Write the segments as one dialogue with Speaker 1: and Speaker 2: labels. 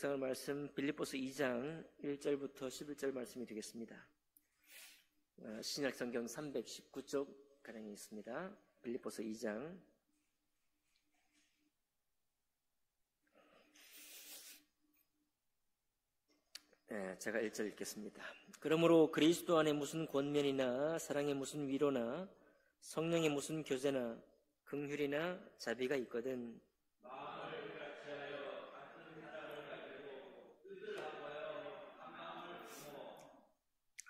Speaker 1: 묵상할 말씀 빌립보서 2장 1절부터 11절 말씀이 되겠습니다. 신약 성경 319쪽 가량이 있습니다. 빌립보서 2장 제가 1절 읽겠습니다. 그러므로 그리스도 안에 무슨 권면이나 사랑의 무슨 위로나 성령의 무슨 교제나 긍휼이나 자비가 있거든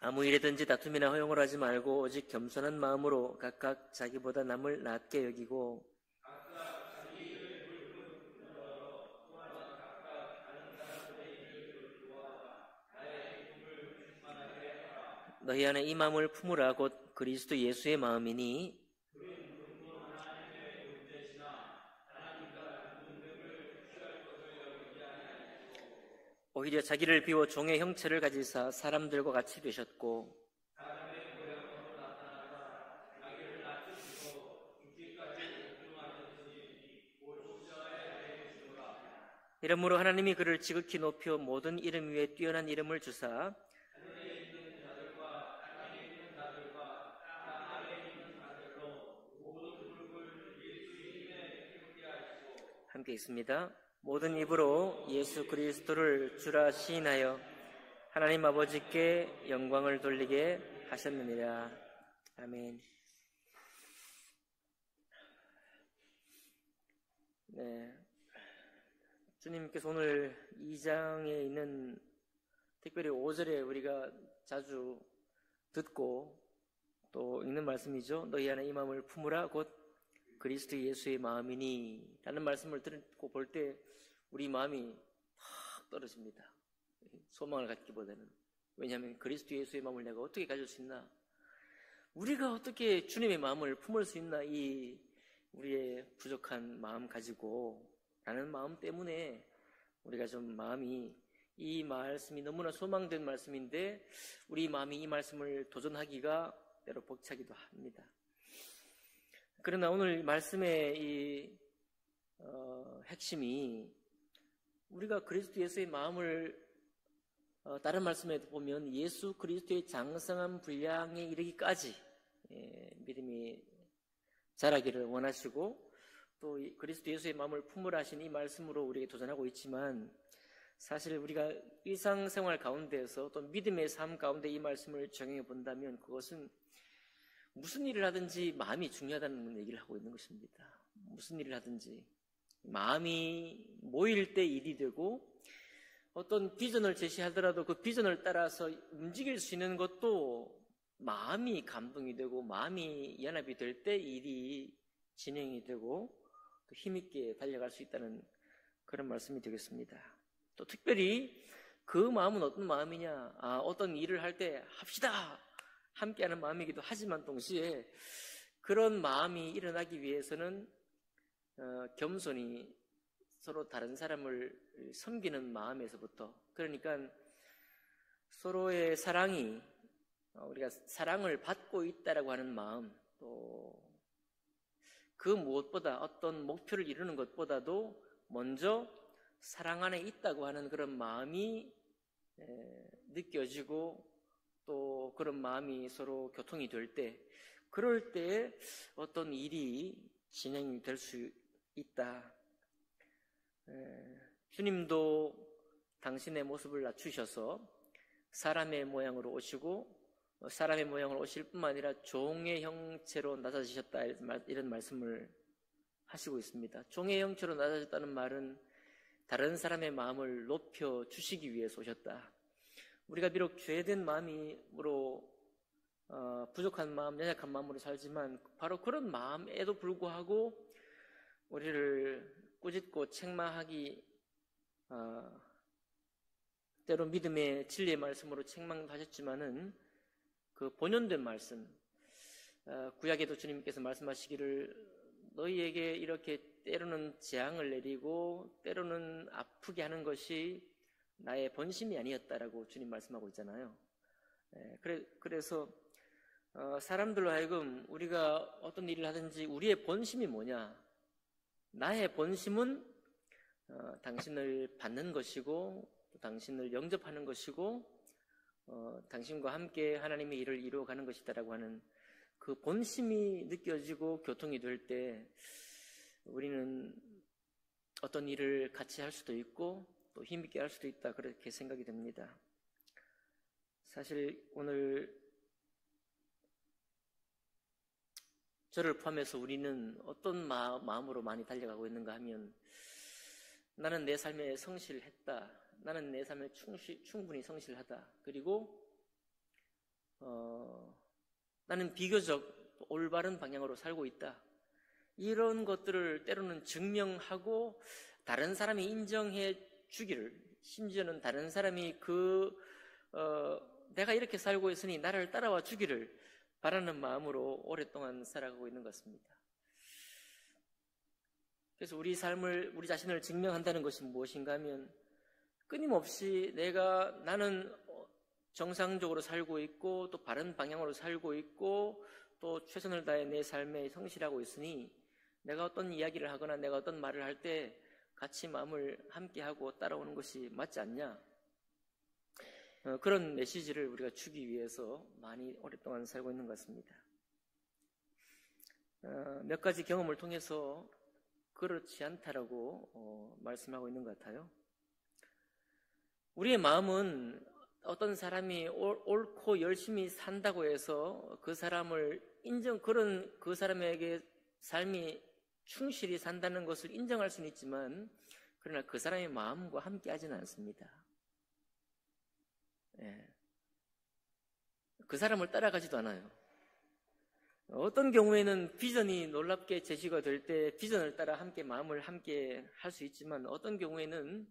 Speaker 1: 아무 일에든지 다툼이나 허용을 하지 말고 오직 겸손한 마음으로 각각 자기보다 남을 낮게 여기고 너희 안에 이 마음을 품으라. 곧 그리스도 예수의 마음이니 오히려 자기를 비워 종의 형체를 가지사 사람들과 같이 되셨고 이러므로 하나님이 그를 지극히 높여 모든 이름 위에 뛰어난 이름을 주사 함께 있습니다. 모든 입으로 예수 그리스도를 주라 시인하여 하나님 아버지께 영광을 돌리게 하셨느니라. 아멘. 네, 주님께서 오늘 2장에 있는 특별히 5절에 우리가 자주 듣고 또 읽는 말씀이죠. 너희 안에 이 마음을 품으라. 곧 그리스도 예수의 마음이니 라는 말씀을 듣고 볼 때 우리 마음이 탁 떨어집니다. 소망을 갖기보다는. 왜냐하면 그리스도 예수의 마음을 내가 어떻게 가질 수 있나? 우리가 어떻게 주님의 마음을 품을 수 있나? 이 우리의 부족한 마음 가지고 라는 마음 때문에 우리가 좀 마음이 이 말씀이 너무나 소망된 말씀인데 우리 마음이 이 말씀을 도전하기가 때로 벅차기도 합니다. 그러나 오늘 말씀의 이 핵심이 우리가 그리스도 예수의 마음을 다른 말씀에 보면 예수 그리스도의 장성한 분량에 이르기까지 믿음이 자라기를 원하시고 또 그리스도 예수의 마음을 품으라 하신 이 말씀으로 우리에게 도전하고 있지만 사실 우리가 일상생활 가운데에서 또 믿음의 삶 가운데 이 말씀을 적용해 본다면 그것은 무슨 일을 하든지 마음이 중요하다는 얘기를 하고 있는 것입니다. 무슨 일을 하든지 마음이 모일 때 일이 되고 어떤 비전을 제시하더라도 그 비전을 따라서 움직일 수 있는 것도 마음이 감동이 되고 마음이 연합이 될 때 일이 진행이 되고 또 힘있게 달려갈 수 있다는 그런 말씀이 되겠습니다. 또 특별히 그 마음은 어떤 마음이냐? 어떤 일을 할 때 합시다! 함께하는 마음이기도 하지만 동시에 그런 마음이 일어나기 위해서는 겸손히 서로 다른 사람을 섬기는 마음에서부터 그러니까 서로의 사랑이 우리가 사랑을 받고 있다라고 하는 마음 또 그 무엇보다 어떤 목표를 이루는 것보다도 먼저 사랑 안에 있다고 하는 그런 마음이 느껴지고 또 그런 마음이 서로 교통이 될 때 그럴 때 어떤 일이 진행이 될 수 있다. 주님도 당신의 모습을 낮추셔서 사람의 모양으로 오시고 사람의 모양으로 오실 뿐만 아니라 종의 형체로 낮아지셨다 이런 말씀을 하시고 있습니다. 종의 형체로 낮아졌다는 말은 다른 사람의 마음을 높여주시기 위해서 오셨다. 우리가 비록 죄된 마음으로 부족한 마음, 연약한 마음으로 살지만 바로 그런 마음에도 불구하고 우리를 꾸짖고 책망하기 때로 믿음의 진리의 말씀으로 책망도 하셨지만은 그 본연된 말씀 구약에도 주님께서 말씀하시기를 너희에게 이렇게 때로는 재앙을 내리고 때로는 아프게 하는 것이 나의 본심이 아니었다라고 주님 말씀하고 있잖아요. 그래서 사람들로 하여금 우리가 어떤 일을 하든지 우리의 본심이 뭐냐? 나의 본심은 당신을 받는 것이고 또 당신을 영접하는 것이고 당신과 함께 하나님의 일을 이루어가는 것이다라고 하는 그 본심이 느껴지고 교통이 될 때 우리는 어떤 일을 같이 할 수도 있고 또 힘있게 할 수도 있다, 그렇게 생각이 됩니다. 사실 오늘 저를 포함해서 우리는 어떤 마음으로 많이 달려가고 있는가 하면, 나는 내 삶에 성실했다, 나는 내 삶에 충분히 성실하다, 그리고 나는 비교적 올바른 방향으로 살고 있다, 이런 것들을 때로는 증명하고 다른 사람이 인정해 주기를, 심지어는 다른 사람이 내가 이렇게 살고 있으니 나를 따라와 주기를 바라는 마음으로 오랫동안 살아가고 있는 것 같습니다. 그래서 우리 자신을 증명한다는 것이 무엇인가 하면, 끊임없이 나는 정상적으로 살고 있고 또 바른 방향으로 살고 있고 또 최선을 다해 내 삶에 성실하고 있으니 내가 어떤 이야기를 하거나 내가 어떤 말을 할 때 같이 마음을 함께하고 따라오는 것이 맞지 않냐, 그런 메시지를 우리가 주기 위해서 많이 오랫동안 살고 있는 것 같습니다. 몇 가지 경험을 통해서 그렇지 않다라고 말씀하고 있는 것 같아요. 우리의 마음은 어떤 사람이 옳고 열심히 산다고 해서 그 사람을 그 사람에게 삶이 충실히 산다는 것을 인정할 수는 있지만, 그러나 그 사람의 마음과 함께 하지는 않습니다. 그 사람을 따라가지도 않아요. 어떤 경우에는 비전이 놀랍게 제시가 될 때 비전을 따라 마음을 함께 할 수 있지만, 어떤 경우에는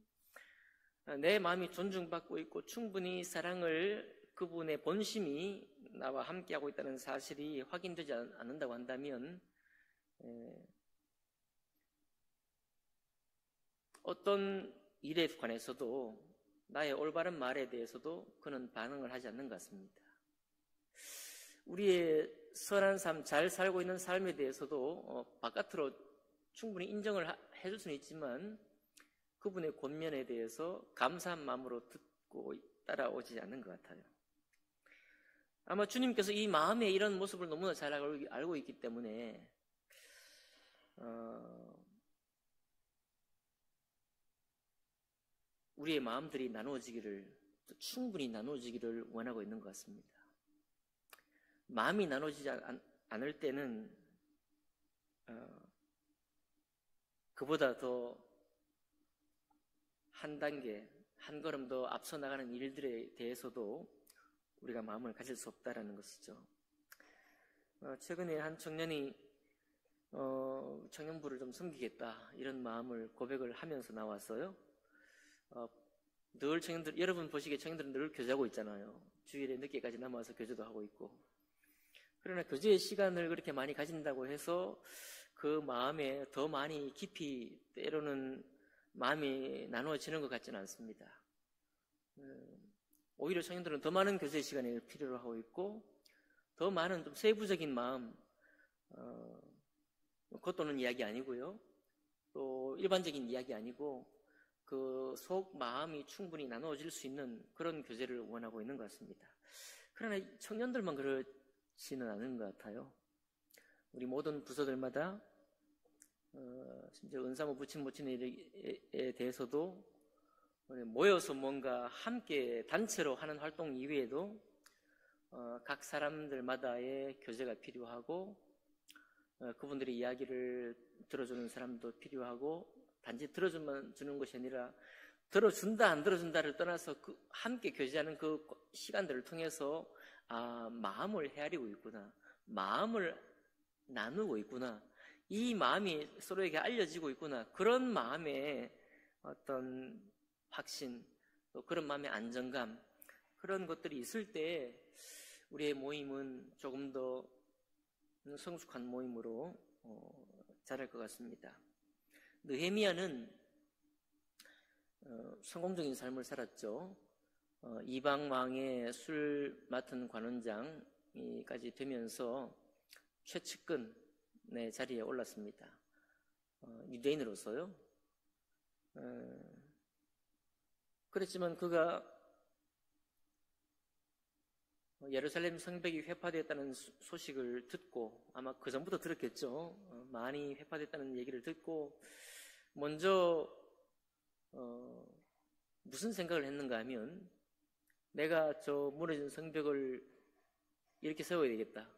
Speaker 1: 내 마음이 존중받고 있고 충분히 그분의 본심이 나와 함께하고 있다는 사실이 확인되지 않는다고 한다면, 어떤 일에 관해서도, 나의 올바른 말에 대해서도 그는 반응을 하지 않는 것 같습니다. 우리의 선한 삶, 잘 살고 있는 삶에 대해서도 바깥으로 충분히 인정을 해줄 수는 있지만, 그분의 권면에 대해서 감사한 마음으로 듣고 따라오지 않는 것 같아요. 아마 주님께서 이 마음의 이런 모습을 너무나 잘 알고 있기 때문에 우리의 마음들이 충분히 나누어지기를 원하고 있는 것 같습니다. 마음이 나눠지지 않을 때는 그보다 더 한 단계, 한 걸음 더 앞서 나가는 일들에 대해서도 우리가 마음을 가질 수 없다라는 것이죠. 최근에 한 청년이 청년부를 좀 섬기겠다, 이런 마음을 고백을 하면서 나왔어요. 늘 여러분 보시기에 청년들은 늘 교제하고 있잖아요. 주일에 늦게까지 남아서 교제도 하고 있고. 그러나 교제의 시간을 그렇게 많이 가진다고 해서 그 마음에 더 많이 깊이 때로는 마음이 나누어지는 것 같지는 않습니다. 오히려 청년들은 더 많은 교제의 시간을 필요로 하고 있고, 더 많은 좀 세부적인 마음, 겉도는 이야기 아니고요, 또 일반적인 이야기 아니고 그 속 마음이 충분히 나누어질 수 있는 그런 교제를 원하고 있는 것 같습니다. 그러나 청년들만 그렇지는 않은 것 같아요. 우리 모든 부서들마다 심지어 은사모 부친 모친에 대해서도 모여서 뭔가 함께 단체로 하는 활동 이외에도 각 사람들마다의 교제가 필요하고, 그분들의 이야기를 들어주는 사람도 필요하고, 단지 들어주는 것이 아니라 들어준다 안 들어준다를 떠나서 함께 교제하는 그 시간들을 통해서 마음을 헤아리고 있구나, 마음을 나누고 있구나, 이 마음이 서로에게 알려지고 있구나, 그런 마음의 어떤 확신, 또 그런 마음의 안정감, 그런 것들이 있을 때 우리의 모임은 조금 더 성숙한 모임으로 자랄 것 같습니다. 느헤미야는 성공적인 삶을 살았죠. 이방 왕의 술 맡은 관원장까지 되면서 최측근의 자리에 올랐습니다. 유대인으로서요. 그렇지만 그가 예루살렘 성벽이 회파되었다는 소식을 듣고, 아마 그 전부터 들었겠죠. 많이 회파됐다는 얘기를 듣고 먼저 무슨 생각을 했는가 하면, 내가 저 무너진 성벽을 이렇게 세워야 되겠다,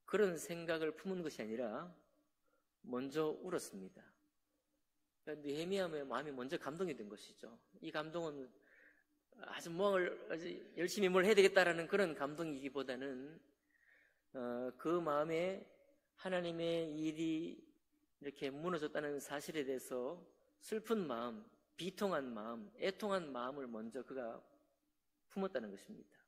Speaker 1: 그런 생각을 품은 것이 아니라 먼저 울었습니다. 그러니까 느헤미야의 마음이 먼저 감동이 된 것이죠. 이 감동은 아주 열심히 뭘 해야 되겠다라는 그런 감동이기보다는 그 마음에 하나님의 일이 이렇게 무너졌다는 사실에 대해서 슬픈 마음, 비통한 마음, 애통한 마음을 먼저 그가 품었다는 것입니다.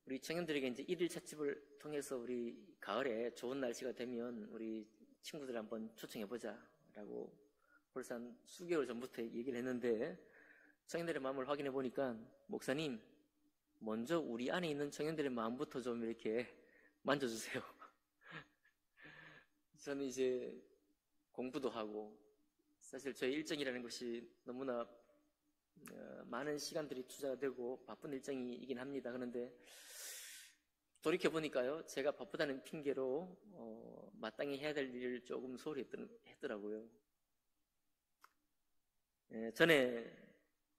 Speaker 1: 우리 청년들에게 이제 일일 찻집을 통해서 우리 가을에 좋은 날씨가 되면 우리 친구들 한번 초청해보자 라고 벌써 한 수개월 전부터 얘기를 했는데, 청년들의 마음을 확인해 보니까, 목사님, 먼저 우리 안에 있는 청년들의 마음부터 좀 이렇게 만져주세요. 저는 이제 공부도 하고, 사실 저의 일정이라는 것이 너무나 많은 시간들이 투자가 되고 바쁜 일정이긴 합니다. 그런데 돌이켜보니까요, 제가 바쁘다는 핑계로 마땅히 해야 될 일을 조금 소홀히 했더라고요. 전에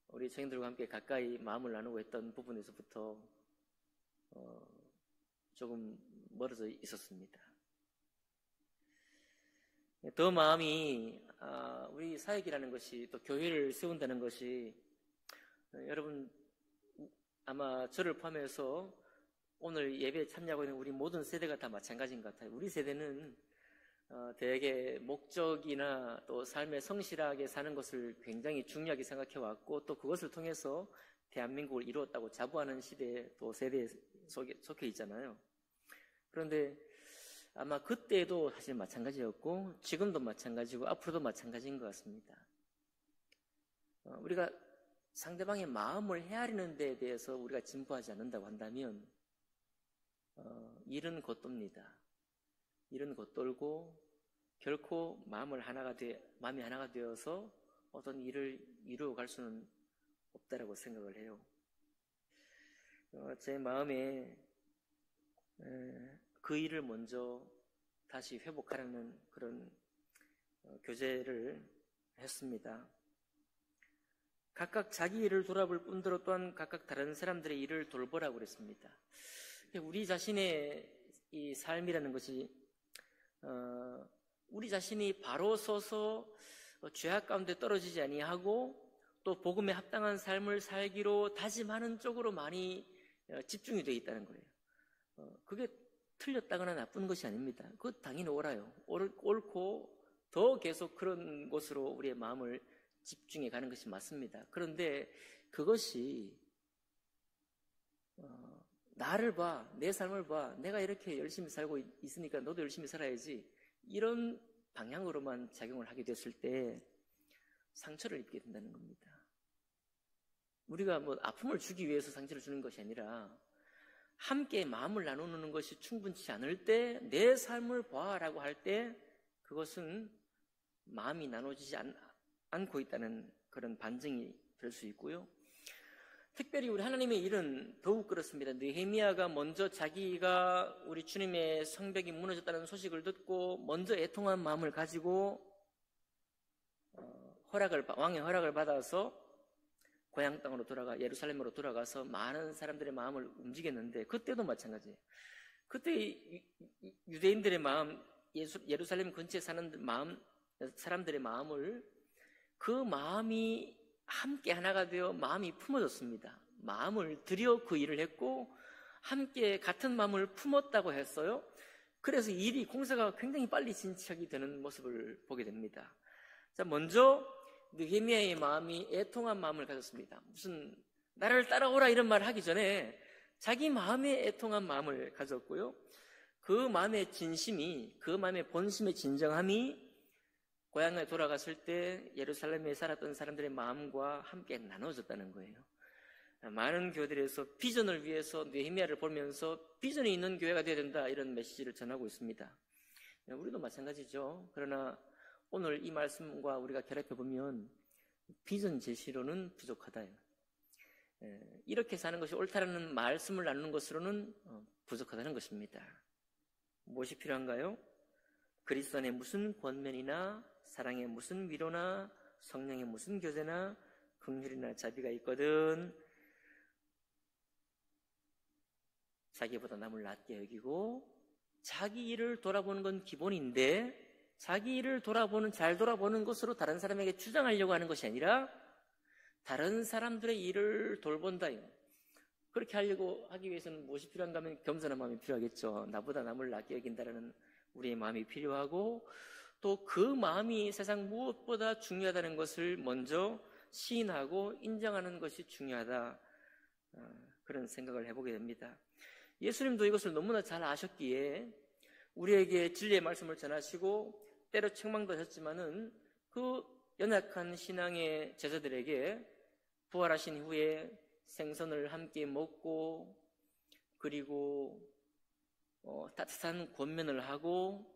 Speaker 1: 우리 청년들과 함께 가까이 마음을 나누고 했던 부분에서부터 조금 멀어져 있었습니다. 더 마음이 우리 사역이라는 것이, 또 교회를 세운다는 것이, 여러분 아마 저를 포함해서 오늘 예배에 참여하고 있는 우리 모든 세대가 다 마찬가지인 것 같아요. 우리 세대는 대개 목적이나 또 삶에 성실하게 사는 것을 굉장히 중요하게 생각해 왔고, 또 그것을 통해서 대한민국을 이루었다고 자부하는 시대에, 또 세대에 속해 있잖아요. 그런데 아마 그때도 사실 마찬가지였고, 지금도 마찬가지고, 앞으로도 마찬가지인 것 같습니다. 우리가 상대방의 마음을 헤아리는 데에 대해서 우리가 진보하지 않는다고 한다면 일은 곧돕니다. 일은 곧돌고 결코 마음이 하나가 되어서 어떤 일을 이루어갈 수는 없다라고 생각을 해요. 제 마음에 그 일을 먼저 다시 회복하라는 그런 교제를 했습니다. 각각 자기 일을 돌아볼 뿐더러 또한 각각 다른 사람들의 일을 돌보라고 그랬습니다. 우리 자신의 이 삶이라는 것이 우리 자신이 바로 서서 죄악 가운데 떨어지지 아니하고 또 복음에 합당한 삶을 살기로 다짐하는 쪽으로 많이 집중이 되어 있다는 거예요. 그게 틀렸다거나 나쁜 것이 아닙니다. 그거 당연히 옳아요. 옳고 더 계속 그런 곳으로 우리의 마음을 집중해 가는 것이 맞습니다. 그런데 그것이 나를 봐, 내 삶을 봐, 내가 이렇게 열심히 살고 있으니까 너도 열심히 살아야지, 이런 방향으로만 작용을 하게 됐을 때 상처를 입게 된다는 겁니다. 우리가 아픔을 주기 위해서 상처를 주는 것이 아니라 함께 마음을 나누는 것이 충분치 않을 때, 내 삶을 봐라고 할 때 그것은 마음이 나눠지지 않고 있다는 그런 반증이 될 수 있고요. 특별히 우리 하나님의 일은 더욱 그렇습니다. 느헤미야가 먼저 자기가 우리 주님의 성벽이 무너졌다는 소식을 듣고 먼저 애통한 마음을 가지고 왕의 허락을 받아서 고향 땅으로 예루살렘으로 돌아가서 많은 사람들의 마음을 움직였는데, 그때도 마찬가지예요. 그때 유대인들의 마음, 예루살렘 근처에 사는 사람들의 마음을, 그 마음이 함께 하나가 되어 마음이 품어졌습니다. 마음을 들여 그 일을 했고 함께 같은 마음을 품었다고 했어요. 그래서 공사가 굉장히 빨리 진척이 되는 모습을 보게 됩니다. 자, 먼저 느헤미야의 마음이 애통한 마음을 가졌습니다. 무슨 나를 따라오라 이런 말을 하기 전에 자기 마음에 애통한 마음을 가졌고요. 그 마음의 진심이, 그 마음의 본심의 진정함이 고향에 돌아갔을 때 예루살렘에 살았던 사람들의 마음과 함께 나눠졌다는 거예요. 많은 교회들에서 비전을 위해서 느헤미야를 보면서 비전이 있는 교회가 되어야 된다, 이런 메시지를 전하고 있습니다. 우리도 마찬가지죠. 그러나 오늘 이 말씀과 우리가 결합해 보면 비전 제시로는 부족하다. 이렇게 사는 것이 옳다라는 말씀을 나누는 것으로는 부족하다는 것입니다. 무엇이 필요한가요? 그리스도 안에 무슨 권면이나 사랑에 무슨 위로나 성령의 무슨 교제나 긍휼이나 자비가 있거든 자기보다 남을 낮게 여기고 자기 일을 돌아보는 건 기본인데 자기 일을 잘 돌아보는 것으로 다른 사람에게 주장하려고 하는 것이 아니라 다른 사람들의 일을 돌본다요. 그렇게 하기 위해서는 무엇이 필요한가 하면 겸손한 마음이 필요하겠죠. 나보다 남을 낮게 여긴다는 우리의 마음이 필요하고 또 그 마음이 세상 무엇보다 중요하다는 것을 먼저 시인하고 인정하는 것이 중요하다. 그런 생각을 해보게 됩니다. 예수님도 이것을 너무나 잘 아셨기에 우리에게 진리의 말씀을 전하시고 때로 책망도 하셨지만은 그 연약한 신앙의 제자들에게 부활하신 후에 생선을 함께 먹고 그리고 따뜻한 권면을 하고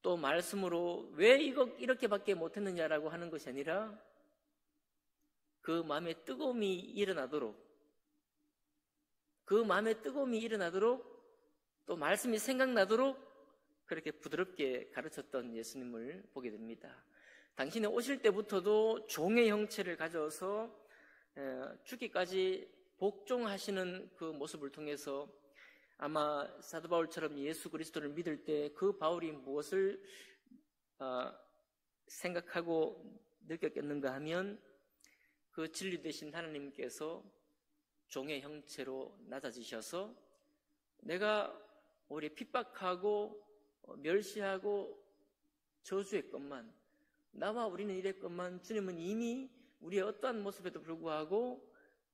Speaker 1: 또 말씀으로 왜 이렇게밖에 못했느냐라고 하는 것이 아니라 그 마음에 뜨거움이 일어나도록 또 말씀이 생각나도록 그렇게 부드럽게 가르쳤던 예수님을 보게 됩니다. 당신이 오실 때부터도 종의 형체를 가져서 죽기까지 복종하시는 그 모습을 통해서 아마 사도 바울처럼 예수 그리스도를 믿을 때 그 바울이 무엇을 생각하고 느꼈겠는가 하면 그 진리 되신 하나님께서 종의 형체로 낮아지셔서 내가 오히려 핍박하고 멸시하고 저주했건만 나와 우리는 이랬건만 주님은 이미 우리의 어떠한 모습에도 불구하고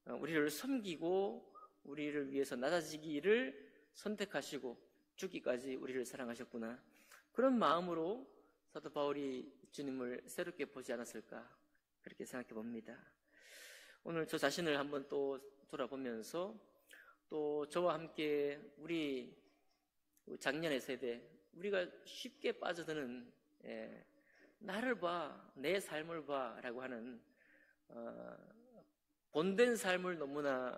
Speaker 1: 우리를 섬기고 우리를 위해서 낮아지기를 선택하시고 죽기까지 우리를 사랑하셨구나. 그런 마음으로 사도 바울이 주님을 새롭게 보지 않았을까 그렇게 생각해 봅니다. 오늘 저 자신을 한번 또 돌아보면서 또 저와 함께 우리 작년의 세대 우리가 쉽게 빠져드는 나를 봐, 내 삶을 봐 라고 하는 본된 삶을 너무나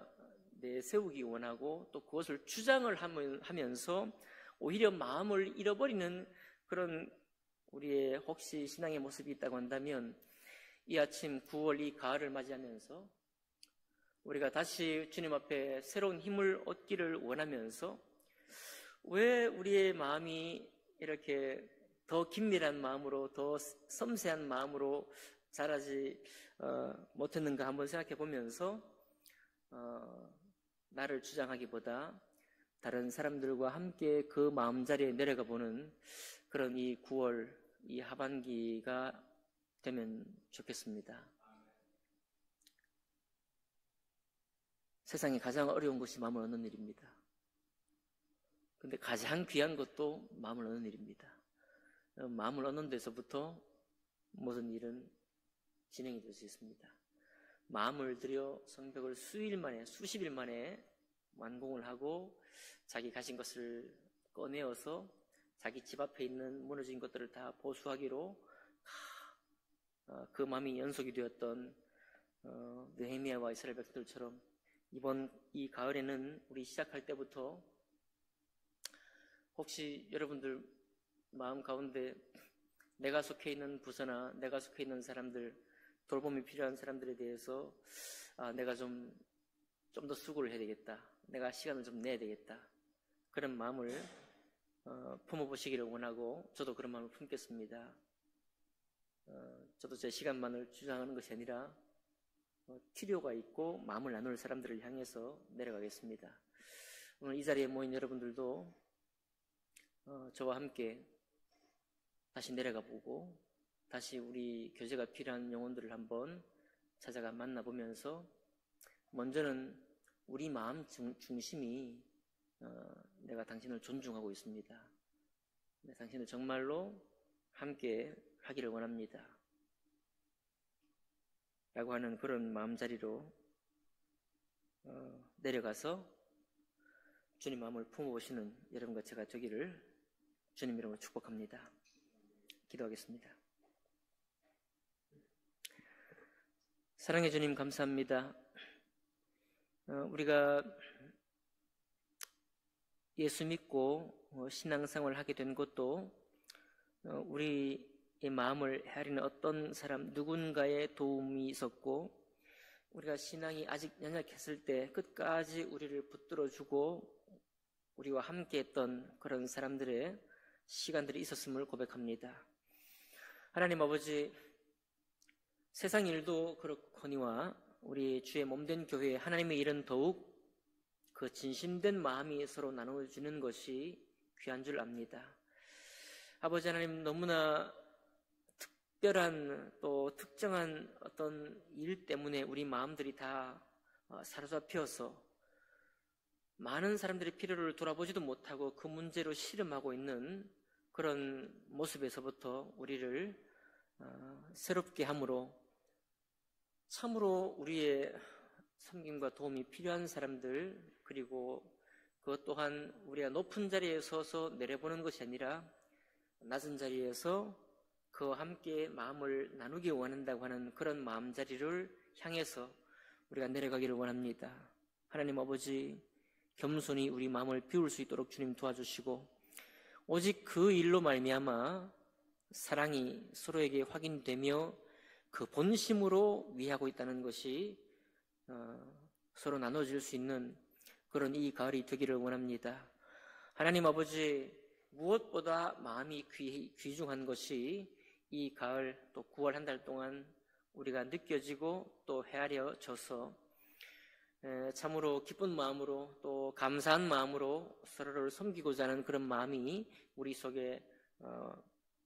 Speaker 1: 내세우기 원하고 또 그것을 주장을 하면서 오히려 마음을 잃어버리는 그런 우리의 혹시 신앙의 모습이 있다고 한다면 이 아침 9월 이 가을을 맞이하면서 우리가 다시 주님 앞에 새로운 힘을 얻기를 원하면서 왜 우리의 마음이 이렇게 더 긴밀한 마음으로 더 섬세한 마음으로 자라지 못했는가 한번 생각해 보면서 나를 주장하기보다 다른 사람들과 함께 그 마음자리에 내려가 보는 그런 이 9월 이 하반기가 되면 좋겠습니다. 세상에 가장 어려운 것이 마음을 얻는 일입니다. 근데 가장 귀한 것도 마음을 얻는 일입니다. 마음을 얻는 데서부터 모든 일은 진행이 될 수 있습니다. 마음을 들여 성벽을 수십 일 만에 완공을 하고 자기 가진 것을 꺼내어서 자기 집 앞에 있는 무너진 것들을 다 보수하기로 그 마음이 연속이 되었던 느헤미야와 이스라엘 백성들처럼 이번 이 가을에는 우리 시작할 때부터 혹시 여러분들 마음 가운데 내가 속해 있는 부서나 내가 속해 있는 사람들 돌봄이 필요한 사람들에 대해서 내가 좀 더 수고를 해야 되겠다. 내가 시간을 좀 내야 되겠다. 그런 마음을 품어보시기를 원하고 저도 그런 마음을 품겠습니다. 저도 제 시간만을 주장하는 것이 아니라 필요가 있고 마음을 나눌 사람들을 향해서 내려가겠습니다. 오늘 이 자리에 모인 여러분들도 저와 함께 다시 내려가 보고 다시 우리 교제가 필요한 영혼들을 한번 찾아가 만나보면서 먼저는 우리 마음 중심이 내가 당신을 존중하고 있습니다. 당신을 정말로 함께 하기를 원합니다. 라고 하는 그런 마음자리로 내려가서 주님 마음을 품어보시는 여러분과 제가 되기를 주님 이름으로 축복합니다. 기도하겠습니다. 사랑해 주님 감사합니다. 우리가 예수 믿고 신앙생활을 하게 된 것도 우리의 마음을 헤아리는 어떤 사람 누군가의 도움이 있었고, 우리가 신앙이 아직 연약했을 때 끝까지 우리를 붙들어주고 우리와 함께했던 그런 사람들의 시간들이 있었음을 고백합니다. 하나님 아버지, 세상 일도 그렇거니와 우리 주의 몸된 교회 하나님의 일은 더욱 그 진심된 마음이 서로 나눠주는 것이 귀한 줄 압니다. 아버지 하나님, 너무나 특별한 또 특정한 어떤 일 때문에 우리 마음들이 다 사로잡혀서 많은 사람들의 필요를 돌아보지도 못하고 그 문제로 씨름하고 있는 그런 모습에서부터 우리를 새롭게 함으로 참으로 우리의 섬김과 도움이 필요한 사람들, 그리고 그것 또한 우리가 높은 자리에 서서 내려보는 것이 아니라 낮은 자리에서 그와 함께 마음을 나누기 원한다고 하는 그런 마음자리를 향해서 우리가 내려가기를 원합니다. 하나님 아버지, 겸손히 우리 마음을 비울 수 있도록 주님 도와주시고, 오직 그 일로 말미암아 사랑이 서로에게 확인되며 그 본심으로 위하고 있다는 것이 서로 나눠질 수 있는 그런 이 가을이 되기를 원합니다. 하나님 아버지, 무엇보다 마음이 귀중한 것이 이 가을 또 9월 한 달 동안 우리가 느껴지고 또 헤아려져서 참으로 기쁜 마음으로 또 감사한 마음으로 서로를 섬기고자 하는 그런 마음이 우리 속에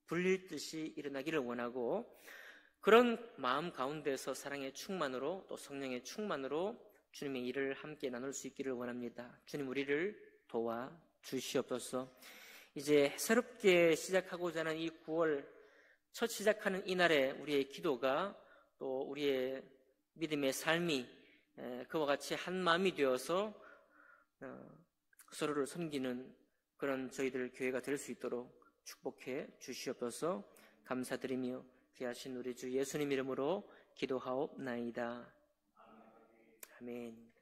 Speaker 1: 불릴 듯이 일어나기를 원하고, 그런 마음 가운데서 사랑의 충만으로 또 성령의 충만으로 주님의 일을 함께 나눌 수 있기를 원합니다. 주님, 우리를 도와 주시옵소서. 이제 새롭게 시작하고자 하는 이 9월 첫 시작하는 이날에 우리의 기도가 또 우리의 믿음의 삶이 그와 같이 한 마음이 되어서 서로를 섬기는 그런 저희들 교회가 될 수 있도록 축복해 주시옵소서. 감사드리며 귀하신 우리 주 예수님 이름으로 기도하옵나이다. 아멘.